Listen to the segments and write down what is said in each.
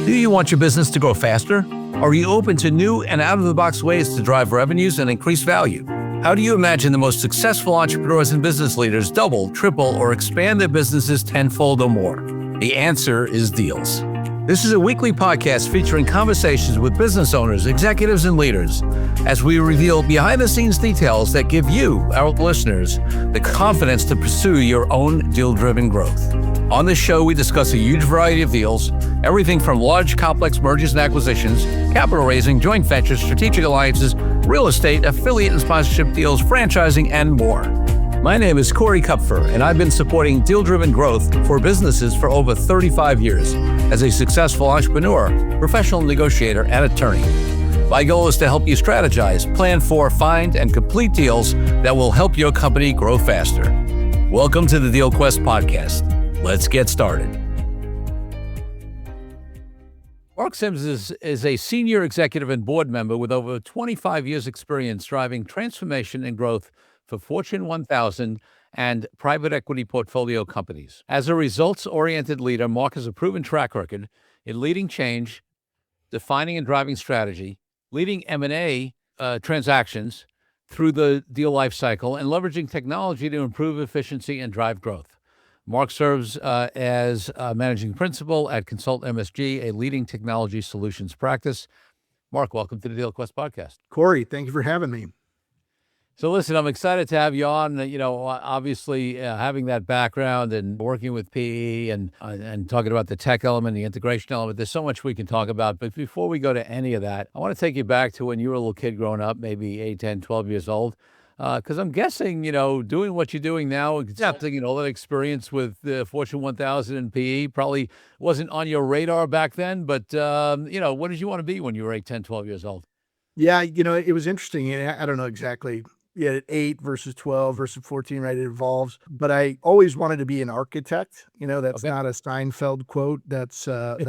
Do you want your business to grow faster? Are you open to new and out-of-the-box ways to drive revenues and increase value? How do you imagine the most successful entrepreneurs and business leaders double, triple, or expand their businesses tenfold or more? The answer is Deals. This is a weekly podcast featuring conversations with business owners, executives, and leaders as we reveal behind-the-scenes details that give you, our listeners, the confidence to pursue your own deal-driven growth. On this show, we discuss a huge variety of deals, everything from large, complex mergers and acquisitions, capital raising, joint ventures, strategic alliances, real estate, affiliate and sponsorship deals, franchising, and more. My name is Corey Kupfer, and I've been supporting deal-driven growth for businesses for over 35 years as a successful entrepreneur, professional negotiator, and attorney. My goal is to help you strategize, plan for, find, and complete deals that will help your company grow faster. Welcome to the DealQuest Podcast. Let's get started. Mark Sims is a senior executive and board member with over 25 years' experience driving transformation and growth for Fortune 1000 and private equity portfolio companies. As a results-oriented leader, Mark has a proven track record in leading change, defining and driving strategy, leading M&A transactions through the deal lifecycle, and leveraging technology to improve efficiency and drive growth. Mark serves as managing principal at Consult MSG, a leading technology solutions practice. Mark, welcome to the DealQuest Podcast. Corey, thank you for having me. So listen, I'm excited to have you on. Obviously having that background and working with PE and talking about the tech element, the integration element, there's so much we can talk about. But before we go to any of that, I want to take you back to when you were a little kid growing up, maybe 8, 10, 12 years old. Because I'm guessing, doing what you're doing now, accepting all that experience with the Fortune 1000 and PE probably wasn't on your radar back then. But, what did you want to be when you were 8, 10, 12 years old? Yeah, it was interesting. I don't know exactly. Yeah, 8 versus 12 versus 14, right? It evolves. But I always wanted to be an architect. That's Okay. not a Seinfeld quote. That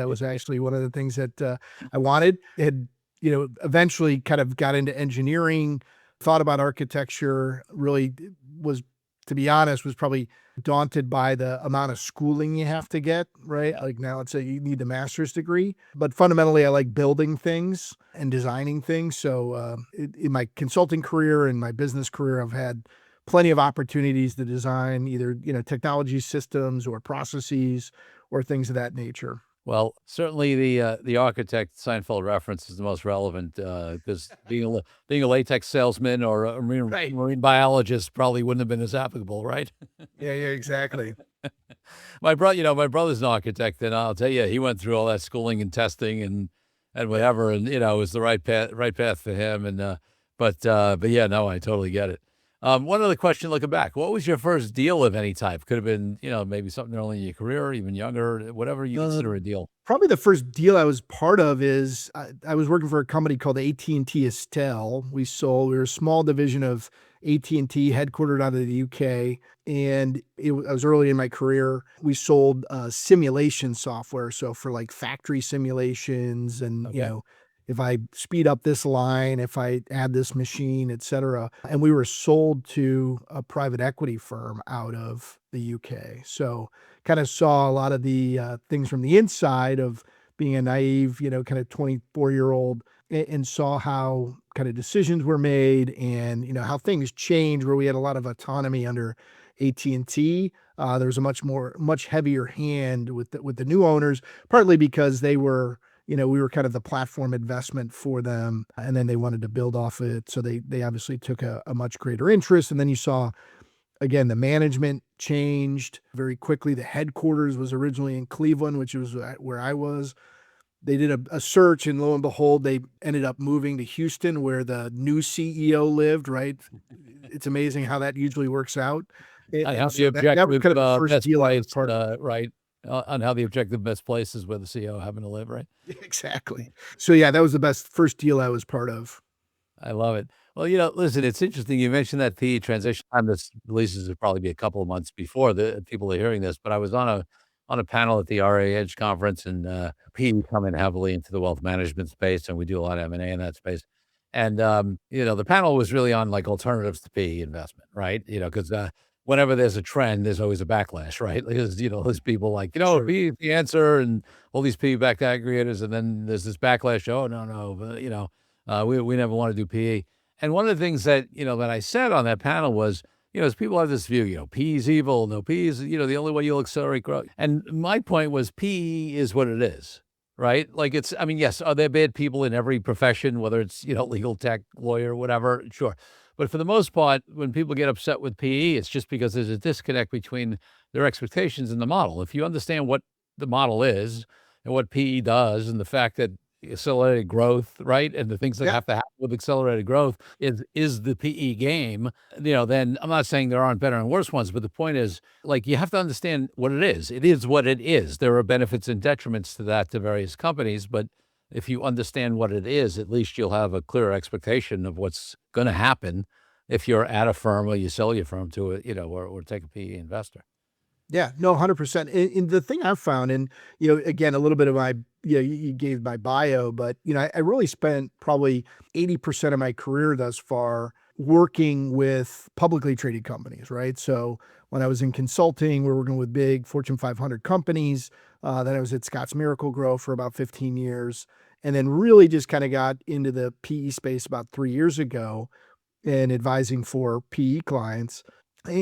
was actually one of the things that I wanted. Had, eventually kind of got into engineering, thought about architecture, really was, to be honest, was probably daunted by the amount of schooling you have to get, right? Like now it's you need the master's degree, but fundamentally I like building things and designing things. So in my consulting career and my business career, I've had plenty of opportunities to design either, technology systems or processes or things of that nature. Well, certainly the architect Seinfeld reference is the most relevant because being a latex salesman or a marine biologist probably wouldn't have been as applicable, right? Yeah, exactly. My brother's an architect, and I'll tell you, he went through all that schooling and testing and whatever, and it was the right path for him. And but yeah, no, I totally get it. One other question looking back, what was your first deal of any type? Could have been, maybe something early in your career, or even younger, whatever you consider a deal. Probably the first deal I was part of is I was working for a company called AT&T Estelle. We were a small division of AT&T headquartered out of the UK. And I was early in my career. We sold simulation software. So for like factory simulations and, if I speed up this line, if I add this machine, et cetera. And we were sold to a private equity firm out of the UK. So kind of saw a lot of the things from the inside of being a naive, kind of 24-year-old and saw how kind of decisions were made and, how things changed where we had a lot of autonomy under AT&T. There was a much heavier hand with the new owners, partly because they were, we were kind of the platform investment for them, and then they wanted to build off it. So they obviously took a much greater interest. And then you saw, again, the management changed very quickly. The headquarters was originally in Cleveland, which was where I was. They did a search, and lo and behold, they ended up moving to Houston, where the new CEO lived, right? It's amazing how that usually works out. That was kind of the first deal I was part of. Right. On how the objective best place is where the CEO happened to live, right? Exactly. So yeah, that was the first deal I was part of. I love it. Well, listen, it's interesting. You mentioned that PE transition time. This releases would probably be a couple of months before the people are hearing this, but I was on a panel at the RA Edge conference, and PE come in heavily into the wealth management space, and we do a lot of M&A in that space. And, the panel was really on like alternatives to PE investment, right? Because whenever there's a trend, there's always a backlash, right? Because, there's people like, Sure. PE is the answer and all these PE-backed aggregators. And then there's this backlash. Oh, no, but, we never want to do PE. And one of the things that, that I said on that panel was, as people have this view, PE is evil. No, PE is, the only way you'll accelerate growth. And my point was PE is what it is, right? Like yes, are there bad people in every profession, whether it's, legal, tech, lawyer, whatever? Sure. But for the most part, when people get upset with PE, it's just because there's a disconnect between their expectations and the model. If you understand what the model is and what PE does and the fact that accelerated growth, right, and the things that Yeah. have to happen with accelerated growth is the PE game, then I'm not saying there aren't better and worse ones, but the point is, like, you have to understand what it is. It is what it is. There are benefits and detriments to that to various companies, but if you understand what it is, at least you'll have a clearer expectation of what's going to happen if you're at a firm or you sell your firm to a, or take a PE investor. Yeah, no, 100%. And the thing I've found, and, again, a little bit of my, you gave my bio, but, I really spent probably 80% of my career thus far working with publicly traded companies, right? So when I was in consulting, we were working with big Fortune 500 companies. Then I was at Scotts Miracle-Gro for about 15 years, and then really just kind of got into the PE space about 3 years ago and advising for PE clients.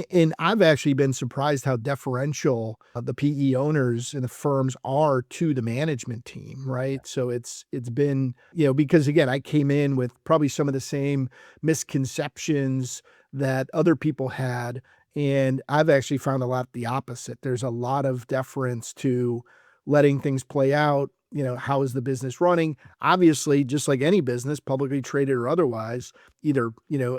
And I've actually been surprised how deferential the PE owners and the firms are to the management team, right? So it's been, because again, I came in with probably some of the same misconceptions that other people had, and I've actually found a lot the opposite. There's a lot of deference to letting things play out. How is the business running? Obviously, just like any business, publicly traded or otherwise, either,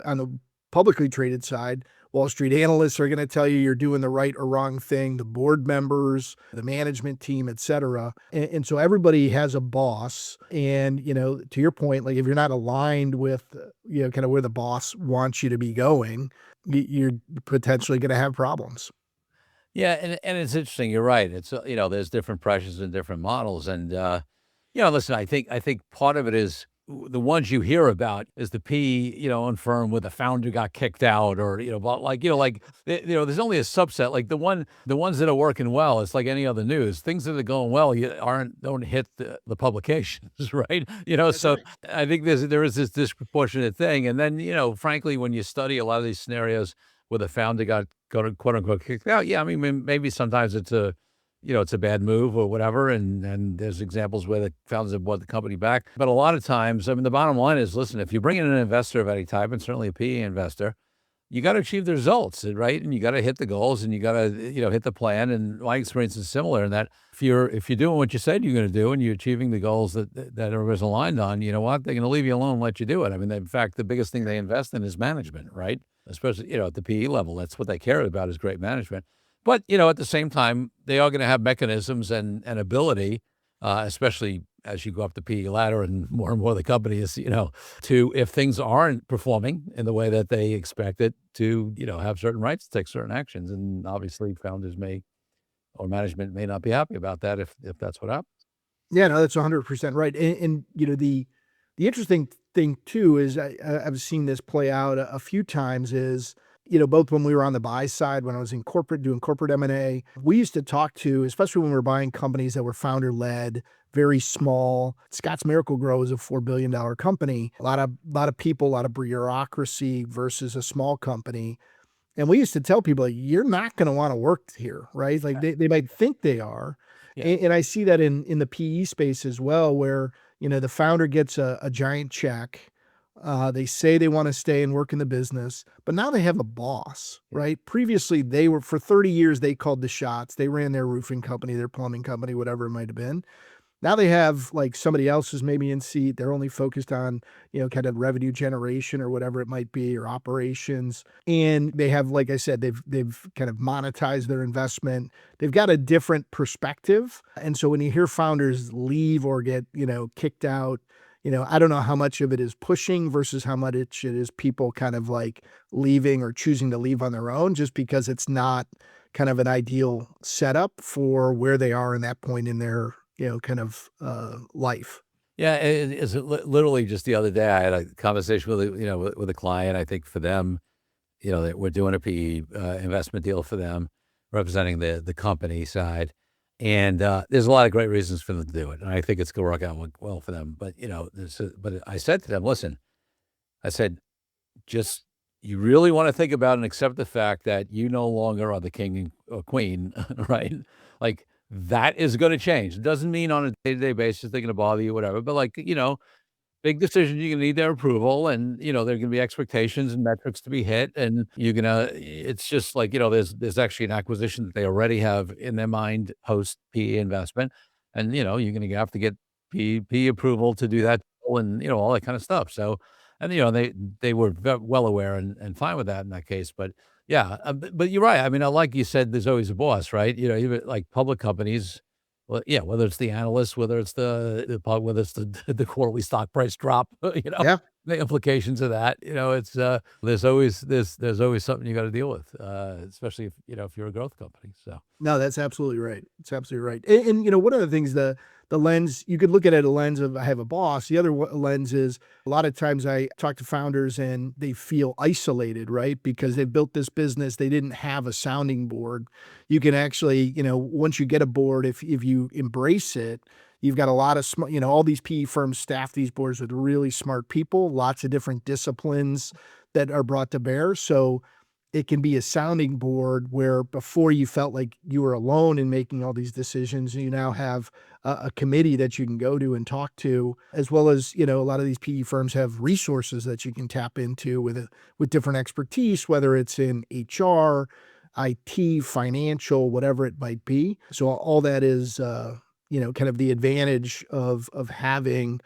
on the publicly traded side, Wall Street analysts are going to tell you you're doing the right or wrong thing, the board members, the management team, et cetera. And so everybody has a boss. And, to your point, like if you're not aligned with, kind of where the boss wants you to be going, you're potentially going to have problems. Yeah, and it's interesting. You're right. It's there's different pressures and different models, and listen. I think part of it is the ones you hear about is the PE owned firm where the founder got kicked out, or but there's only a subset. Like the ones that are working well. It's like any other news. Things that are going well don't hit the publications, right? That's So right. I think there is this disproportionate thing, and then frankly, when you study a lot of these scenarios where the founder got quote unquote kicked out. Yeah, I mean, maybe sometimes it's a bad move or whatever. And there's examples where the founders have bought the company back. But a lot of times, I mean, the bottom line is, listen, if you bring in an investor of any type, and certainly a PE investor, you got to achieve the results, right? And you got to hit the goals, and you got to, hit the plan. And my experience is similar in that if you're doing what you said you're going to do and you're achieving the goals that everybody's aligned on, you know what? They're going to leave you alone and let you do it. I mean, in fact, the biggest thing they invest in is management, right? Especially, at the PE level. That's what they care about, is great management. But, at the same time, they are going to have mechanisms and ability, especially as you go up the PE ladder and more of the companies, to, if things aren't performing in the way that they expect it to, have certain rights to take certain actions. And obviously founders or management may not be happy about that if that's what happens. Yeah, no, that's 100% right. And the interesting thing too is I've seen this play out a few times is, both when we were on the buy side, when I was in corporate doing corporate M&A, we used to talk to, especially when we were buying companies that were founder led, very small. Scotts Miracle-Gro is a $4 billion company, a lot of people, a lot of bureaucracy versus a small company. And we used to tell people, like, you're not going to want to work here, right? Like they might think they are. Yeah. And I see that in the PE space as well, where, the founder gets a giant check. They say they want to stay and work in the business, but now they have a boss, right? Previously, for 30 years, they called the shots. They ran their roofing company, their plumbing company, whatever it might have been. Now they have like somebody else who's maybe in seat. They're only focused on, kind of revenue generation or whatever it might be, or operations. And they have, like I said, they've kind of monetized their investment. They've got a different perspective. And so when you hear founders leave or get, kicked out, I don't know how much of it is pushing versus how much it is people kind of like leaving or choosing to leave on their own, just because it's not kind of an ideal setup for where they are in that point in their kind of life. Yeah, it's literally just the other day I had a conversation with with a client. I think for them, that we're doing a PE investment deal for them, representing the company side. And there's a lot of great reasons for them to do it. And I think it's going to work out well for them. But, but I said to them, listen, I said, just, you really want to think about and accept the fact that you no longer are the king or queen, right? Like, that is going to change. It doesn't mean on a day-to-day basis they're going to bother you, whatever. But like, big decisions, you're gonna need their approval, and, there are gonna be expectations and metrics to be hit, and it's just like, there's actually an acquisition that they already have in their mind post PE investment, and, you're gonna have to get PE approval to do that, and, all that kind of stuff. So, and, they were well aware and fine with that in that case. But yeah, but you're right. I mean, like you said, there's always a boss, right? Even like public companies, well, yeah, whether it's the analysts, whether it's whether it's the the quarterly stock price drop, Yeah. the implications of that, it's there's always something you got to deal with, especially if you're a growth company. So No, that's absolutely right. It's absolutely right. And one of the things, the lens, you could look at it a lens of I have a boss. The other lens is a lot of times I talk to founders and they feel isolated, right? Because they've built this business, they didn't have a sounding board. You can actually, once you get a board, if you embrace it, you've got a lot of smart, all these PE firms staff these boards with really smart people, lots of different disciplines that are brought to bear. So it can be a sounding board where before you felt like you were alone in making all these decisions, you now have a committee that you can go to and talk to, as well as, a lot of these PE firms have resources that you can tap into with different expertise, whether it's in HR, IT, financial, whatever it might be. So all that is, kind of the advantage of having,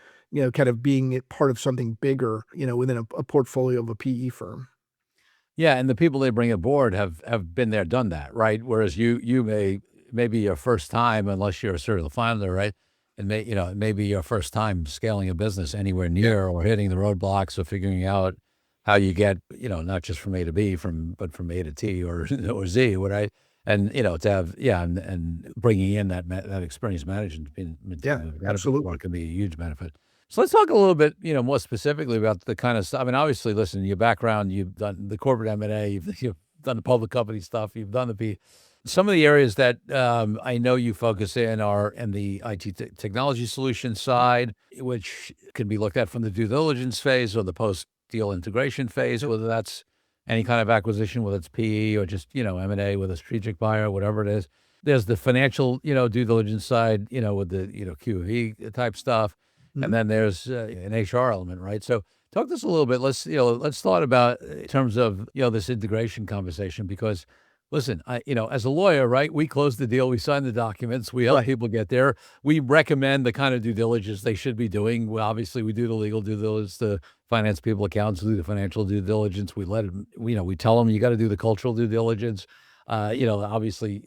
kind of being part of something bigger, within a portfolio of a PE firm. yeah, and the people they bring aboard have been there, done that, right? Whereas you may be your first time, unless you're a serial founder, right? And it may be your first time scaling a business anywhere near or hitting the roadblocks or figuring out how you get, not just from A to B, but from A to T or or Z, right? And to have and bringing in that experienced management Yeah, absolutely. can be a huge benefit. So let's talk a little bit, more specifically about the kind of stuff. I mean, obviously, listen, your background, you've done the corporate M&A, you've done the public company stuff, you've done the P. Some of the areas that I know you focus in are in the IT technology solution side, which can be looked at from the due diligence phase or the post-deal integration phase, whether that's any kind of acquisition, whether it's PE or just, M&A with a strategic buyer, whatever it is. There's the financial, due diligence side, with the, Q&A type stuff. And then there's an HR element, right? So talk to us a little bit. Let's thought about in terms of, this integration conversation, because listen, as a lawyer, right, we close the deal, we sign the documents, we help Right. people get there. We recommend the kind of due diligence they should be doing. Well, obviously we do the legal due diligence, the finance people, accountants do the financial due diligence. We let them, we tell them you got to do the cultural due diligence, obviously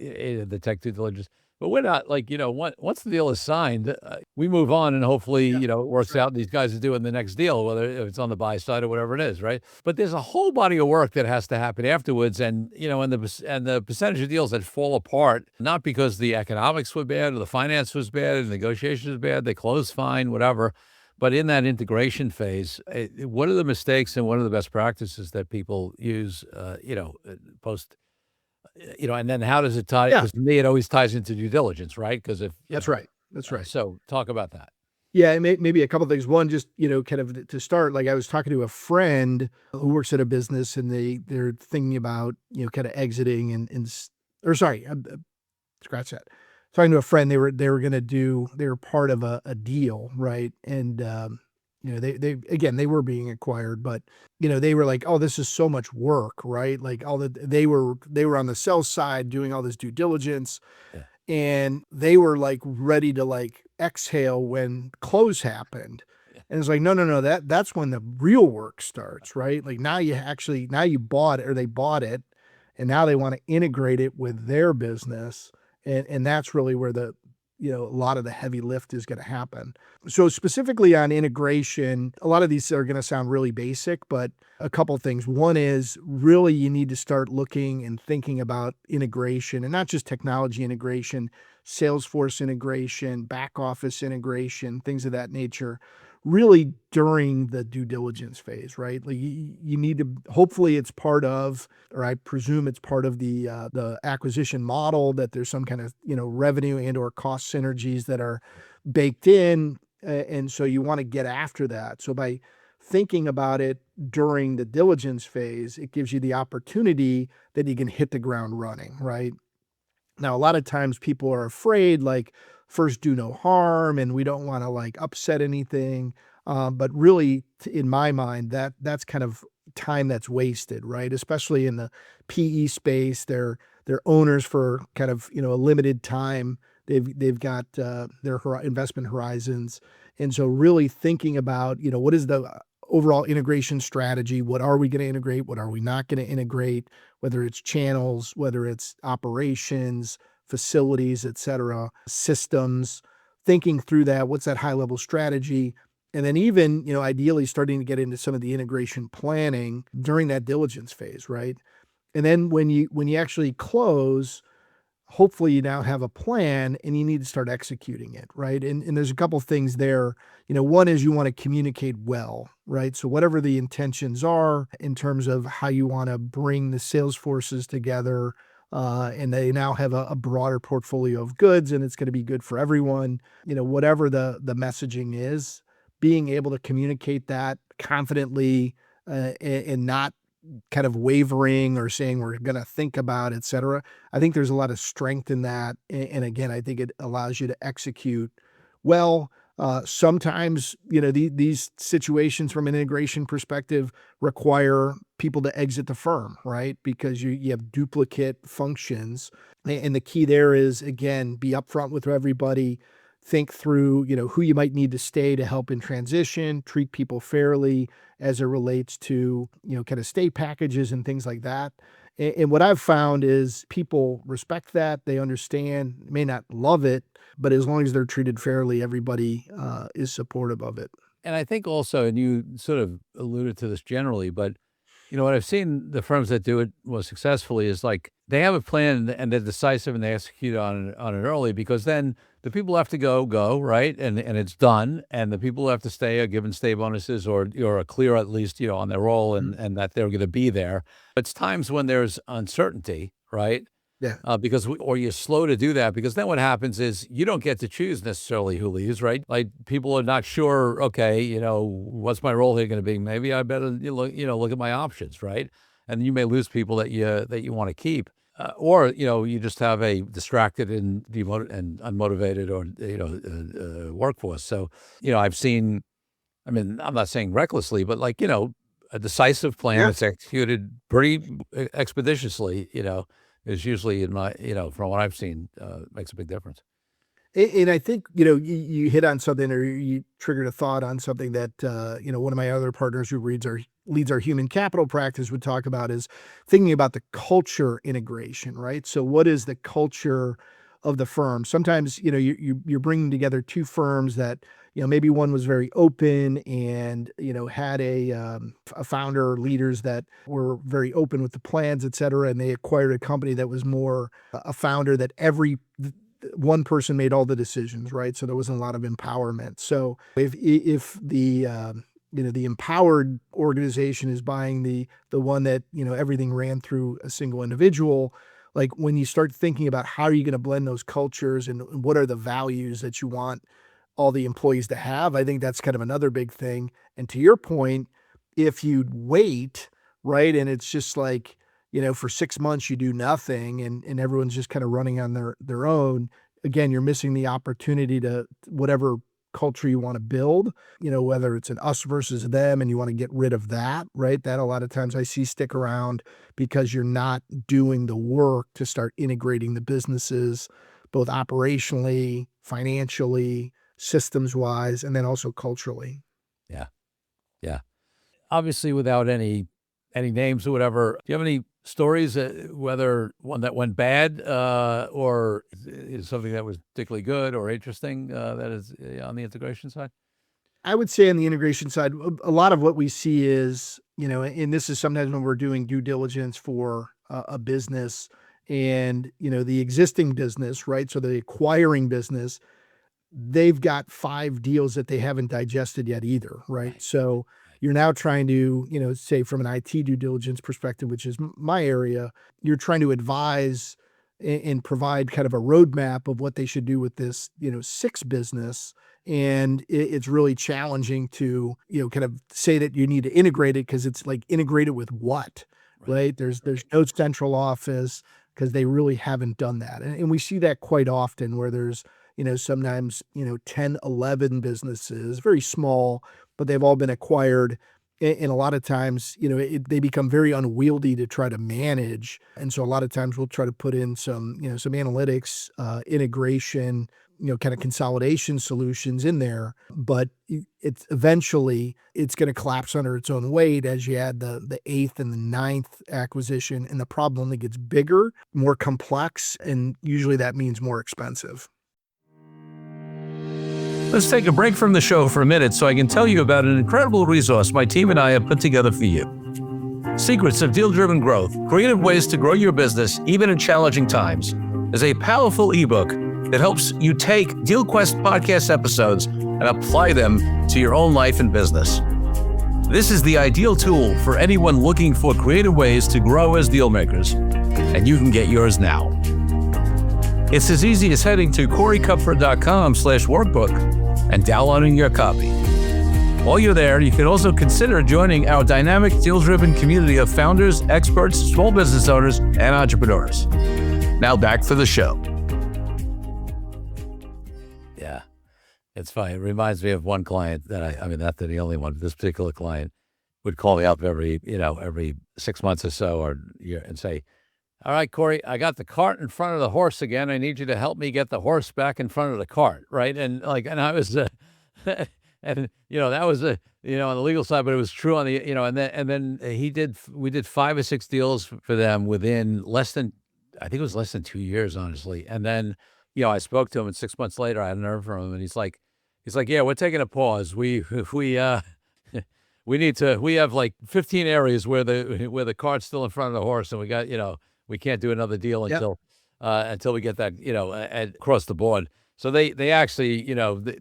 the tech due diligence. But we're not like, once the deal is signed, we move on and hopefully, Yeah, it works that's right. out and these guys are doing the next deal, whether it's on the buy side or whatever it is, right? But there's a whole body of work that has to happen afterwards. And, and the percentage of deals that fall apart, not because the economics were bad or the finance was bad or the negotiations was bad, they closed fine, whatever. But in that integration phase, what are the mistakes and what are the best practices that people use, post and then how does it tie? Yeah, Because to me, it always ties into due diligence, right? Because if, that's right. That's right. so talk about that. Yeah, and maybe a couple things. One, just kind of to start. Like I was talking to a friend who works at a business, and they're thinking about kind of exiting or sorry, scratch that. Talking to a friend, they were going to they were part of a deal, right? And they again they were being acquired, but they were like, oh, this is so much work, right? Like they were on the sell side doing all this due diligence, Yeah. and they were like ready to like exhale when close happened. Yeah. And it's like, no, that's when the real work starts, right? Like now you bought it, or they bought it, and now they want to integrate it with their business. And that's really where a lot of the heavy lift is going to happen. So specifically on integration, a lot of these are going to sound really basic, but a couple things. One is really you need to start looking and thinking about integration, and not just technology integration, Salesforce integration, back office integration, things of that nature. really during the due diligence phase, right? Like you need to, hopefully it's part of, or I presume it's part of the acquisition model, that there's some kind of, revenue and or cost synergies that are baked in. And so you want to get after that. So by thinking about it during the diligence phase, it gives you the opportunity that you can hit the ground running, right? Now, a lot of times people are afraid, like, first do no harm, and we don't want to like upset anything. But really, in my mind, that's kind of time that's wasted, right? Especially in the PE space, they're owners for kind of a limited time. They've got their investment horizons, and so really thinking about what is the overall integration strategy? What are we going to integrate? What are we not going to integrate? Whether it's channels, whether it's operations, facilities, et cetera, systems, thinking through that, what's that high level strategy? And then even, ideally starting to get into some of the integration planning during that diligence phase, right? And then when you actually close, hopefully you now have a plan and you need to start executing it, right? And there's a couple things there. One is you want to communicate well, right? So whatever the intentions are in terms of how you want to bring the sales forces together, and they now have a broader portfolio of goods, and it's going to be good for everyone. Whatever the messaging is, being able to communicate that confidently, and not kind of wavering or saying we're going to think about, et cetera. I think there's a lot of strength in that. And again, I think it allows you to execute well. Sometimes, these situations from an integration perspective require people to exit the firm, right? Because you have duplicate functions. And the key there is, again, be upfront with everybody. Think through, who you might need to stay to help in transition, treat people fairly as it relates to, kind of stay packages and things like that. And what I've found is people respect that. They understand, may not love it, but as long as they're treated fairly, everybody is supportive of it. And I think also, and you sort of alluded to this generally, but what I've seen the firms that do it most successfully is like they have a plan and they're decisive and they execute on it early, because then the people who have to go, right? And it's done. And the people who have to stay are given stay bonuses or are clear at least, on their role and that they're going to be there. It's times when there's uncertainty, right? Yeah. Or you're slow to do that, because then what happens is you don't get to choose necessarily who leaves, right? Like people are not sure, okay, what's my role here going to be? Maybe I better look at my options, right? And you may lose people that you want to keep. Or you just have a distracted and unmotivated or workforce. So I've seen, I mean, I'm not saying recklessly, but like a decisive plan that's executed pretty expeditiously, is usually in my from what I've seen makes a big difference. And I think, you hit on something, or you triggered a thought on something that, one of my other partners who leads our human capital practice would talk about, is thinking about the culture integration, right? So what is the culture of the firm? Sometimes, you're bringing together two firms that, maybe one was very open and, had a founder or leaders that were very open with the plans, et cetera. And they acquired a company that was more a founder that one person made all the decisions, right? So there wasn't a lot of empowerment. So if the the empowered organization is buying the one that everything ran through a single individual, like when you start thinking about how are you going to blend those cultures and what are the values that you want all the employees to have, I think that's kind of another big thing. And to your point, if you wait, right, and it's just like, for 6 months you do nothing and everyone's just kind of running on their own, again, you're missing the opportunity to whatever culture you want to build, whether it's an us versus them and you want to get rid of that, right? That a lot of times I see stick around because you're not doing the work to start integrating the businesses, both operationally, financially, systems wise, and then also culturally. Yeah. Yeah. Obviously, without any names or whatever, do you have any stories, whether one that went bad or is something that was particularly good or interesting that is on the integration side? I would say on the integration side, a lot of what we see is, and this is sometimes when we're doing due diligence for a business and, the existing business, right? So the acquiring business, they've got 5 deals that they haven't digested yet either, right? So you're now trying to, say from an IT due diligence perspective, which is my area, you're trying to advise and provide kind of a roadmap of what they should do with this, 6 business. And it's really challenging to, kind of say that you need to integrate it, because it's like, integrated with what, right? There's no central office, because they really haven't done that. And we see that quite often, where there's, sometimes, 10, 11 businesses, very small, but they've all been acquired. And a lot of times, they become very unwieldy to try to manage. And so a lot of times we'll try to put in some, some analytics, integration, kind of consolidation solutions in there. But it's eventually, it's going to collapse under its own weight as you add the 8th and the 9th acquisition. And the problem only gets bigger, more complex, and usually that means more expensive. Let's take a break from the show for a minute so I can tell you about an incredible resource my team and I have put together for you. Secrets of Deal-Driven Growth, Creative Ways to Grow Your Business Even in Challenging Times, is a powerful ebook that helps you take DealQuest podcast episodes and apply them to your own life and business. This is the ideal tool for anyone looking for creative ways to grow as deal makers, and you can get yours now. It's as easy as heading to coreykupfer.com/workbook and downloading your copy. While you're there, you can also consider joining our dynamic deal-driven community of founders, experts, small business owners, and entrepreneurs. Now back to the show. Yeah, it's funny. It reminds me of one client that I mean, not the only one, but this particular client would call me up every 6 months or so or year and say, "All right, Corey, I got the cart in front of the horse again. I need you to help me get the horse back in front of the cart," right? And I was, and that was on the legal side, but it was true on the, and then we did 5 or 6 deals for them within I think it was less than 2 years, honestly. And then, I spoke to him, and 6 months later, I hadn't heard from him, and he's like, "Yeah, we're taking a pause. We have like 15 areas where the cart's still in front of the horse, and we got, we can't do another deal until we get that, across the board." So they actually,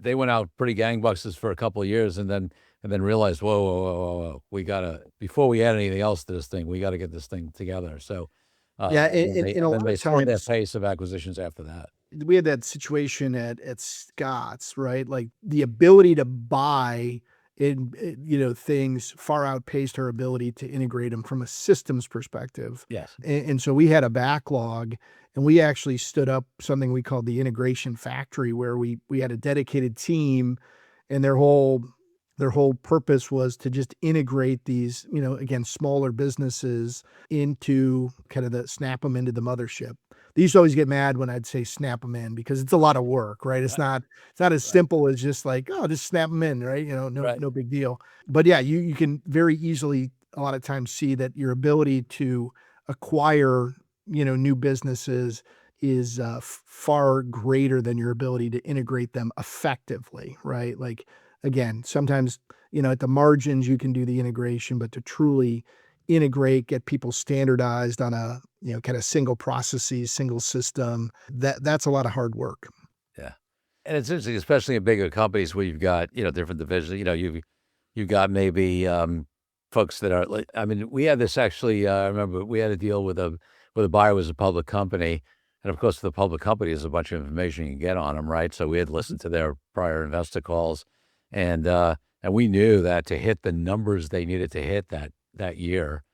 they went out pretty gangbusters for a couple of years, and then realized, whoa, we gotta, before we add anything else to this thing, we got to get this thing together. So in a lot they of slowed their times pace of acquisitions after that. we had that situation at Scotts, right? Like the ability to buy things far outpaced our ability to integrate them from a systems perspective. Yes. And so we had a backlog, and we actually stood up something we called the integration factory, where we had a dedicated team, and their whole purpose was to just integrate these, again, smaller businesses into kind of snap them into the mothership. They used to always get mad when I'd say snap them in, because it's a lot of work, right? It's not as simple as just like, oh, just snap them in, right? No big deal. But yeah, you can very easily a lot of times see that your ability to acquire, new businesses is far greater than your ability to integrate them effectively, right? Like, again, sometimes, at the margins you can do the integration, but to truly integrate, get people standardized on a, kind of single processes, single system, that's a lot of hard work. Yeah. And it's interesting, especially in bigger companies where you've got, different divisions, you've got maybe folks that are like, I mean, we had this actually, I remember we had a deal with a buyer who was a public company. And of course, the public company is a bunch of information you can get on them, right? So we had listened to their prior investor calls, and we knew that to hit the numbers they needed to hit that year,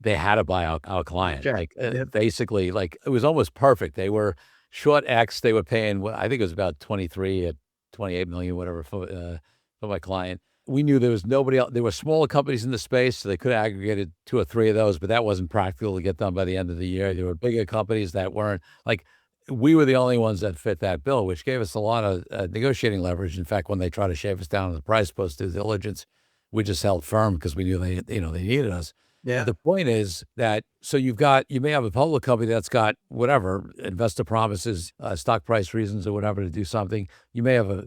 they had to buy our client. Sure. Basically, like, it was almost perfect. They were short X. They were paying, I think it was about 23 or 28 million, whatever, for my client. We knew there was nobody else. There were smaller companies in the space, so they could have aggregated 2 or 3 of those, but that wasn't practical to get done by the end of the year. There were bigger companies that weren't, like, we were the only ones that fit that bill, which gave us a lot of negotiating leverage. In fact, when they tried to shave us down on the price post due diligence, we just held firm because we knew they needed us. Yeah. The point is that, so you may have a public company that's got whatever, investor promises, stock price reasons or whatever to do something. You may have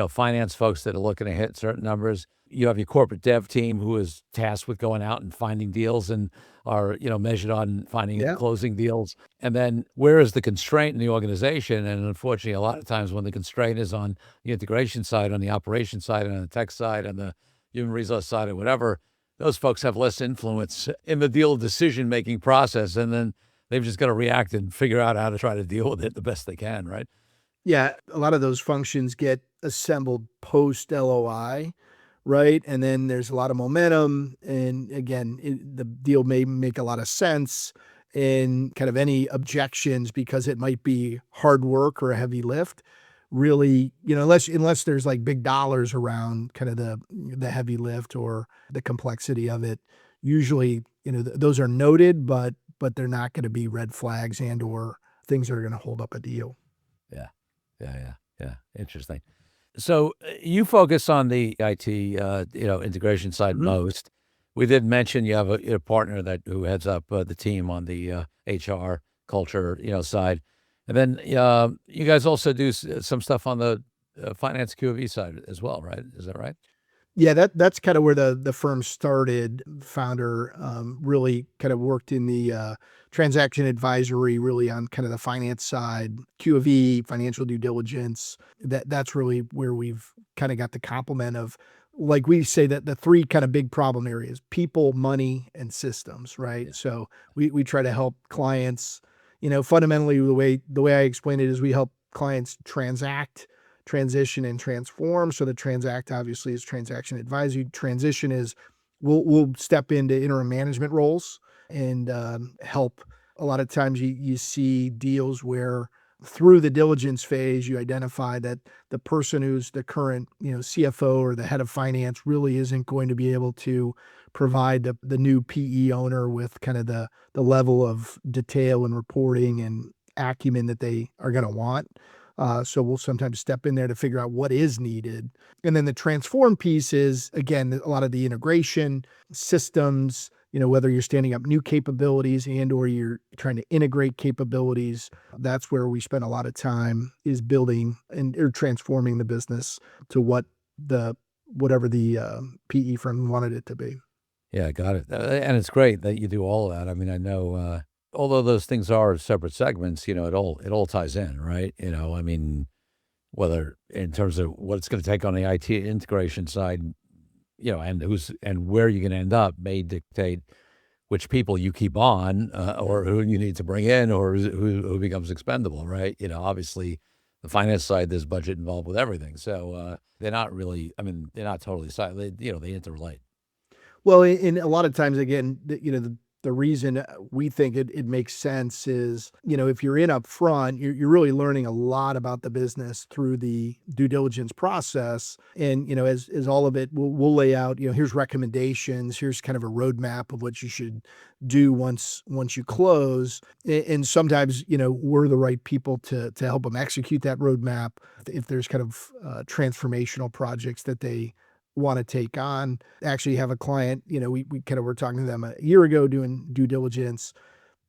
finance folks that are looking to hit certain numbers. You have your corporate dev team who is tasked with going out and finding deals and are, measured on finding and Yeah. closing deals. And then where is the constraint in the organization? And unfortunately, a lot of times when the constraint is on the integration side, on the operation side, and on the tech side, on the human resource side, or whatever, those folks have less influence in the deal decision-making process. And then they've just got to react and figure out how to try to deal with it the best they can, right? Yeah, a lot of those functions get assembled post LOI, right? And then there's a lot of momentum. And again, the deal may make a lot of sense. And kind of any objections, because it might be hard work or a heavy lift, really, unless there's like big dollars around kind of the heavy lift or the complexity of it, usually, those are noted, but they're not going to be red flags and or things that are going to hold up a deal. Yeah. Interesting. So you focus on the IT, integration side most. We did mention you have a partner who heads up the team on the HR culture, side, and then you guys also do some stuff on the finance QV side as well, right? Is that right? Yeah, that's kind of where the firm started. Founder really kind of worked in the transaction advisory, really on kind of the finance side, Q of E, financial due diligence. That's really where we've kind of got the complement of, like we say, that the three kind of big problem areas: people, money, and systems. Right. Yeah. So we try to help clients. Fundamentally, the way I explain it is we help clients transact, transition, and transform. So the transact obviously is transaction advisory. Transition is we'll step into interim management roles and help. A lot of times you see deals where through the diligence phase, you identify that the person who's the current, CFO or the head of finance really isn't going to be able to provide the new PE owner with kind of the level of detail and reporting and acumen that they are going to want. So we'll sometimes step in there to figure out what is needed. And then the transform piece is, again, a lot of the integration systems, whether you're standing up new capabilities and or you're trying to integrate capabilities. That's where we spend a lot of time, is building or transforming the business to whatever the PE firm wanted it to be. Yeah, got it. And it's great that you do all of that. I mean, I know, although those things are separate segments, it all ties in, right? I mean, whether in terms of what it's going to take on the IT integration side, and where you're going to end up may dictate which people you keep on, or who you need to bring in, or who becomes expendable, right? Obviously, the finance side, there's budget involved with everything. So they're not really, they're not totally silent. They interrelate. Well, and a lot of times, again, the reason we think it makes sense is, if you're in up front, you're really learning a lot about the business through the due diligence process. And, as all of it, we'll lay out, here's recommendations, here's kind of a roadmap of what you should do once you close. And sometimes, we're the right people to help them execute that roadmap if there's kind of transformational projects that they want to take on. Actually have a client, we kind of were talking to them a year ago doing due diligence,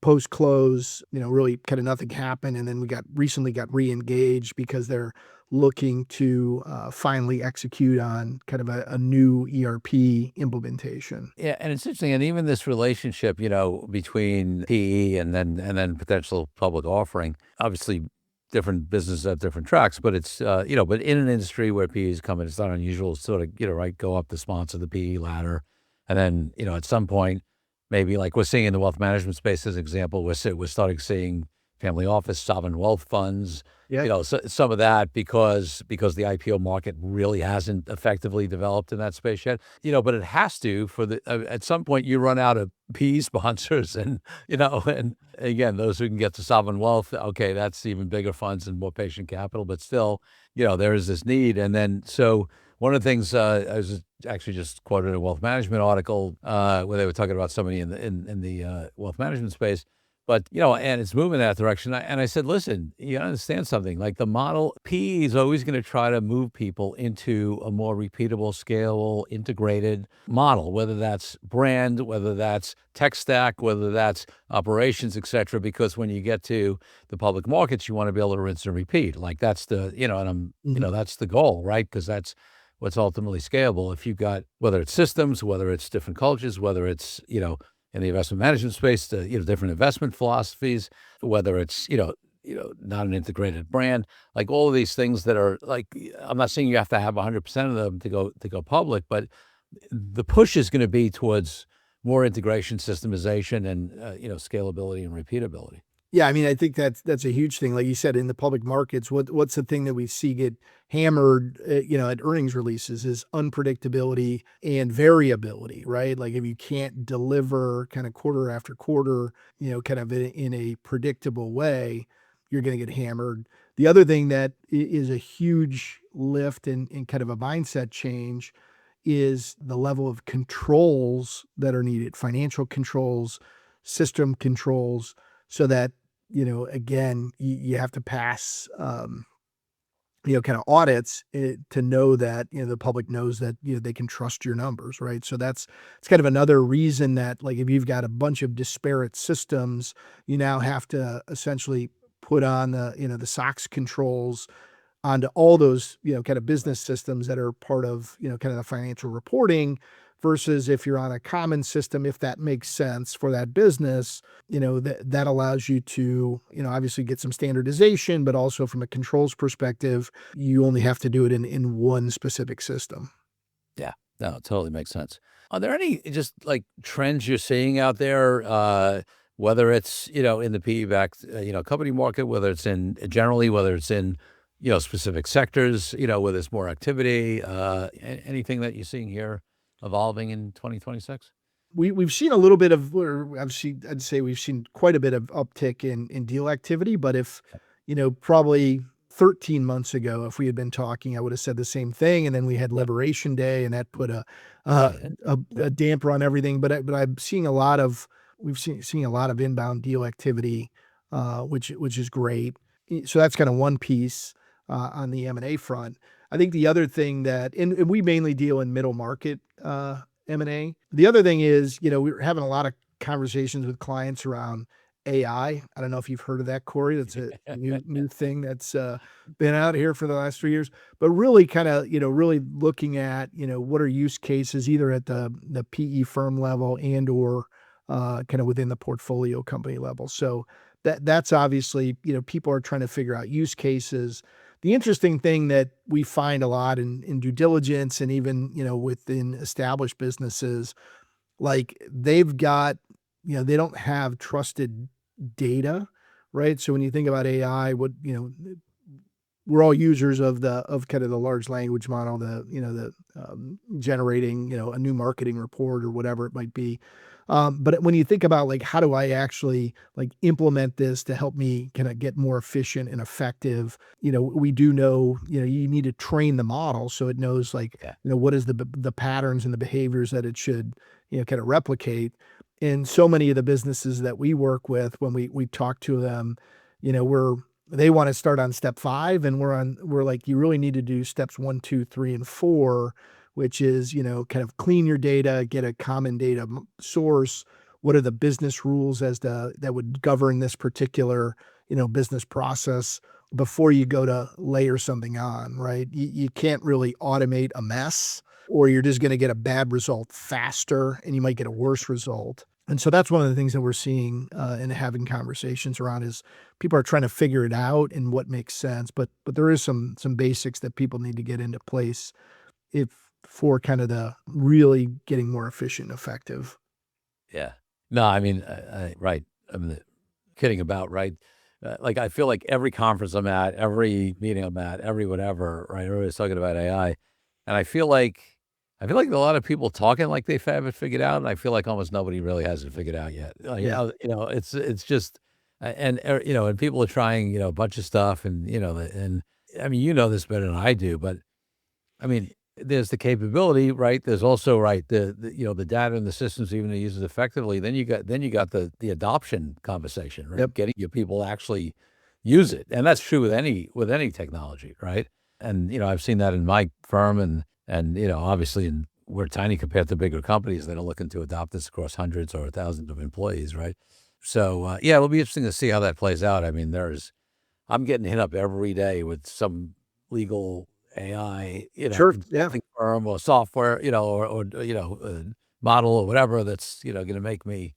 post close, really kind of nothing happened. And then we recently got re-engaged because they're looking to finally execute on kind of a new ERP implementation. Yeah, and it's interesting, and even this relationship, between PE and then potential public offering, obviously different businesses have different tracks, but it's but in an industry where PEs come in, it's not unusual to sort of right, go up the sponsor the PE ladder, and then at some point, maybe like we're seeing in the wealth management space as an example, we're starting seeing family office, sovereign wealth funds, Yeah. some of that because the IPO market really hasn't effectively developed in that space yet. But it has to for the at some point you run out of PE sponsors and and again those who can get to sovereign wealth, okay, that's even bigger funds and more patient capital, but still there is this need. And then so one of the things I was actually just quoted a wealth management article where they were talking about somebody in the wealth management space But, and it's moving in that direction. And I said, listen, you understand something, like the model PE is always going to try to move people into a more repeatable, scalable, integrated model, whether that's brand, whether that's tech stack, whether that's operations, et cetera, because when you get to the public markets, you want to be able to rinse and repeat. Like that's the, that's the goal, right? Because that's what's ultimately scalable. If you've got, whether it's systems, whether it's different cultures, whether it's, in the investment management space, different investment philosophies, whether it's, not an integrated brand, like all of these things that are like, I'm not saying you have to have 100% of them to go public, but the push is going to be towards more integration, systemization, and, scalability and repeatability. Yeah, I mean, I think that's a huge thing. Like you said, in the public markets, what's the thing that we see get hammered, at earnings releases is unpredictability and variability, right? Like if you can't deliver kind of quarter after quarter, kind of in a predictable way, you're going to get hammered. The other thing that is a huge lift in kind of a mindset change is the level of controls that are needed, financial controls, system controls, so that, again, you have to pass, kind of audits to know that, the public knows that, they can trust your numbers, right? So it's kind of another reason that, like, if you've got a bunch of disparate systems, you now have to essentially put on the SOX controls onto all those, kind of business systems that are part of, kind of the financial reporting, versus if you're on a common system, if that makes sense for that business, that allows you to, obviously get some standardization, but also from a controls perspective, you only have to do it in one specific system. Yeah, no, it totally makes sense. Are there any just like trends you're seeing out there, whether it's, in the PE-backed, company market, whether it's in generally, whether it's in, specific sectors, where there's more activity, anything that you're seeing here evolving in 2026? We've seen a little bit of, or I'd say we've seen quite a bit of uptick in deal activity, but if, probably 13 months ago, if we had been talking, I would have said the same thing. And then we had Liberation Day, and that put a damper on everything. But I'm seeing we've seen a lot of inbound deal activity, which is great. So that's kind of one piece on the M&A front. I think the other thing and we mainly deal in middle market M&A. The other thing is, we're having a lot of conversations with clients around AI. I don't know if you've heard of that, Corey. That's a new thing that's been out here for the last 3 years. But really kind of, really looking at, what are use cases either at the PE firm level and or kind of within the portfolio company level. So that's obviously, people are trying to figure out use cases. The interesting thing that we find a lot in due diligence and even, within established businesses, like they've got, they don't have trusted data, right? So when you think about AI, we're all users of kind of the large language model, generating, a new marketing report or whatever it might be. But when you think about like, how do I actually like implement this to help me kind of get more efficient and effective? We do know, you need to train the model so it knows like, what is the patterns and the behaviors that it should, kind of replicate. And so many of the businesses that we work with, when we talk to them, they want to start on step 5, and we're like, you really need to do steps 1, 2, 3, and 4, which is, kind of clean your data, get a common data source. What are the business rules that would govern this particular, business process before you go to layer something on, right? You can't really automate a mess, or you're just going to get a bad result faster and you might get a worse result. And so that's one of the things that we're seeing and having conversations around is people are trying to figure it out and what makes sense. But there is some basics that people need to get into place for kind of the really getting more efficient and effective. Yeah. No, I mean, right. I mean, kidding about, right? Like, I feel like every conference I'm at, every meeting I'm at, every whatever, right? Everybody's talking about AI. And I feel like a lot of people talking like they have it figured out. And I feel like almost nobody really has it figured out yet. Yeah. It's just, and people are trying, a bunch of stuff and I mean, this better than I do, but I mean, there's the capability, right? There's also, right, the data and the systems even to use it effectively. Then you got the adoption conversation, right? Yep. Getting your people to actually use it. And that's true with any technology, right? And I've seen that in my firm, and obviously we're tiny compared to bigger companies that are looking to adopt this across hundreds or thousands of employees, right? So yeah, it'll be interesting to see how that plays out. I mean, I'm getting hit up every day with some legal AI, Sure. Yeah. consulting firm or software, or model or whatever that's, going to make me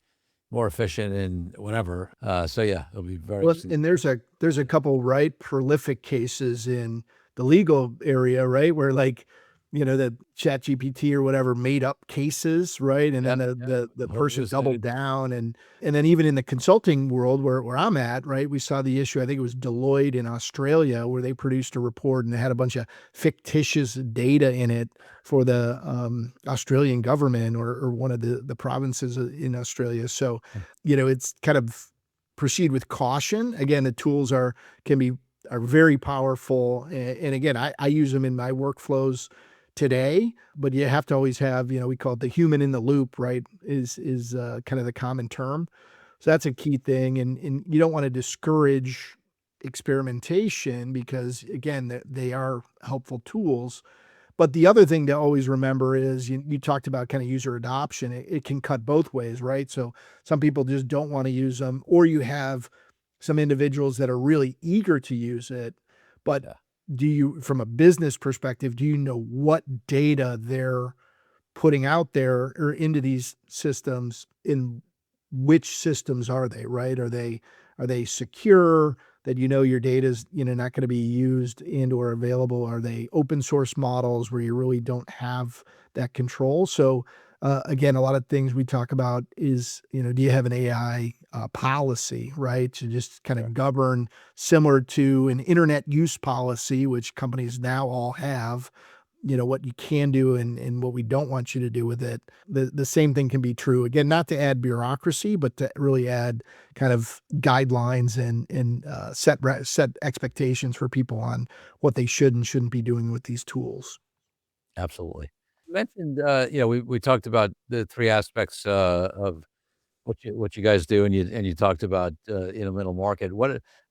more efficient and whatever. So yeah, it'll be very Well, interesting. and there's a couple, right, prolific cases in the legal area, right, where like, the chat GPT or whatever made up cases, right? And Yeah, then the yeah. the person Hallucinated. doubled down, and then even in the consulting world where I'm at, right, we saw the issue. I think it was Deloitte in Australia where they produced a report and they had a bunch of fictitious data in it for the Australian government or one of the provinces in Australia. So, it's kind of proceed with caution. Again, the tools are very powerful, and again, I use them in my workflows today. But you have to always have, we call it the human in the loop, right? Is kind of the common term. So that's a key thing, and you don't want to discourage experimentation because again, they are helpful tools. But the other thing to always remember is you talked about kind of user adoption. It can cut both ways, right? So some people just don't want to use them, or you have some individuals that are really eager to use it. But Yeah. from a business perspective, do you know what data they're putting out there or into these systems? In which systems are they, right? Are they secure, that your data is not going to be used and or available? Are they open source models where you really don't have that control? So again, a lot of things we talk about is, do you have an AI policy, right, to just kind Sure. of govern, similar to an internet use policy, which companies now all have, what you can do and what we don't want you to do with it. The same thing can be true. Again, not to add bureaucracy, but to really add kind of guidelines and set expectations for people on what they should and shouldn't be doing with these tools. Absolutely. You mentioned, we talked about the three aspects of what you guys do, and you talked about middle market.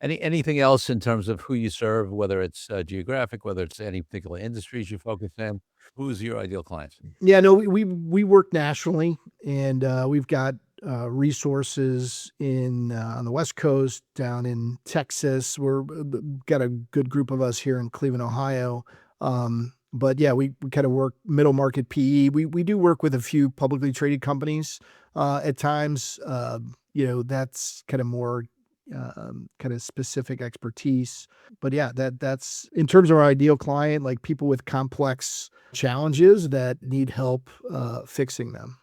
Anything else in terms of who you serve, whether it's geographic, whether it's any particular industries you focus in? Who's your ideal clients? Yeah, no, we work nationally, and we've got resources in on the West Coast, down in Texas. We're got a good group of us here in Cleveland, Ohio. But yeah, we kind of work middle market PE. We do work with a few publicly traded companies at times. That's kind of more kind of specific expertise. But yeah, that's in terms of our ideal client, like people with complex challenges that need help fixing them.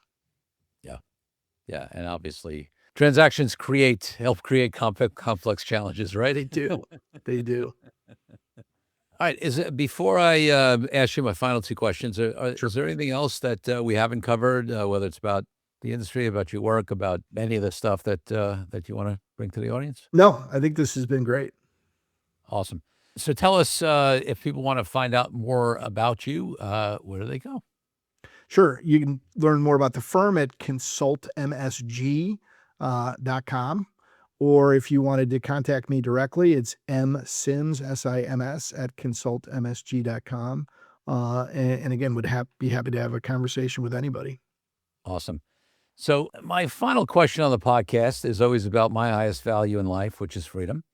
Yeah, yeah, and obviously transactions help create complex challenges, right? They do. They do. All right. Before I ask you my final two questions, Sure. is there anything else that we haven't covered, whether it's about the industry, about your work, about any of the stuff that you want to bring to the audience? No, I think this has been great. Awesome. So tell us, if people want to find out more about you, where do they go? Sure. You can learn more about the firm at consultmsg .com. Or if you wanted to contact me directly, it's msims, SIMS, at consultmsg.com. And again, be happy to have a conversation with anybody. Awesome. So my final question on the podcast is always about my highest value in life, which is freedom.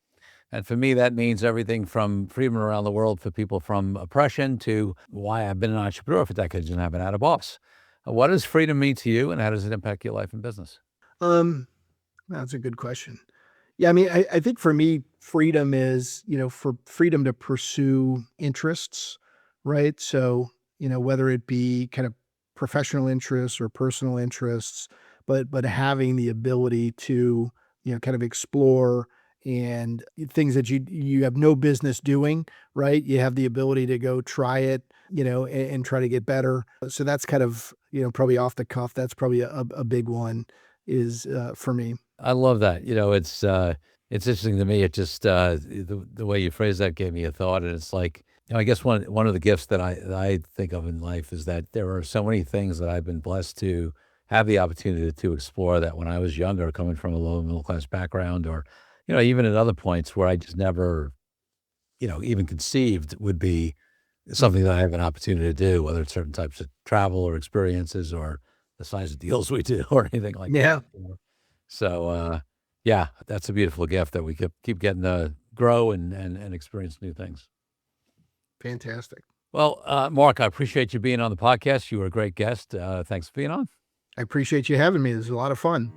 And for me, that means everything from freedom around the world for people from oppression to why I've been an entrepreneur for decades and haven't had a boss. What does freedom mean to you, and how does it impact your life and business? Um, that's a good question. Yeah, I mean, I think for me, freedom is, for freedom to pursue interests, right? So, whether it be kind of professional interests or personal interests, but having the ability to, kind of explore and things that you have no business doing, right? You have the ability to go try it, and try to get better. So that's kind of, probably off the cuff. That's probably a big one is for me. I love that. It's interesting to me. It just the way you phrase that gave me a thought, and it's like I guess one of the gifts that I think of in life is that there are so many things that I've been blessed to have the opportunity to explore that when I was younger, coming from a low middle class background, or even at other points where I just never even conceived would be something that I have an opportunity to do, whether it's certain types of travel or experiences or the size of deals we do or anything like that. So, that's a beautiful gift that we keep getting to grow and experience new things. Fantastic. Well, Mark, I appreciate you being on the podcast. You were a great guest. Thanks for being on. I appreciate you having me. This is a lot of fun.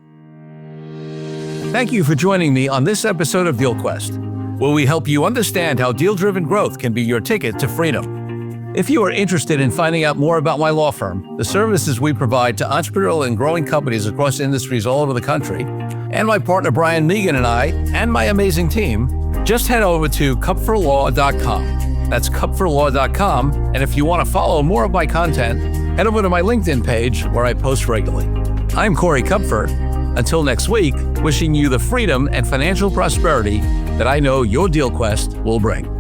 Thank you for joining me on this episode of DealQuest, where we help you understand how deal-driven growth can be your ticket to freedom. If you are interested in finding out more about my law firm, the services we provide to entrepreneurial and growing companies across industries all over the country, and my partner Brian Megan and I, and my amazing team, just head over to kupferlaw.com. That's kupferlaw.com. And if you want to follow more of my content, head over to my LinkedIn page where I post regularly. I'm Corey Kupfer. Until next week, wishing you the freedom and financial prosperity that I know your DealQuest will bring.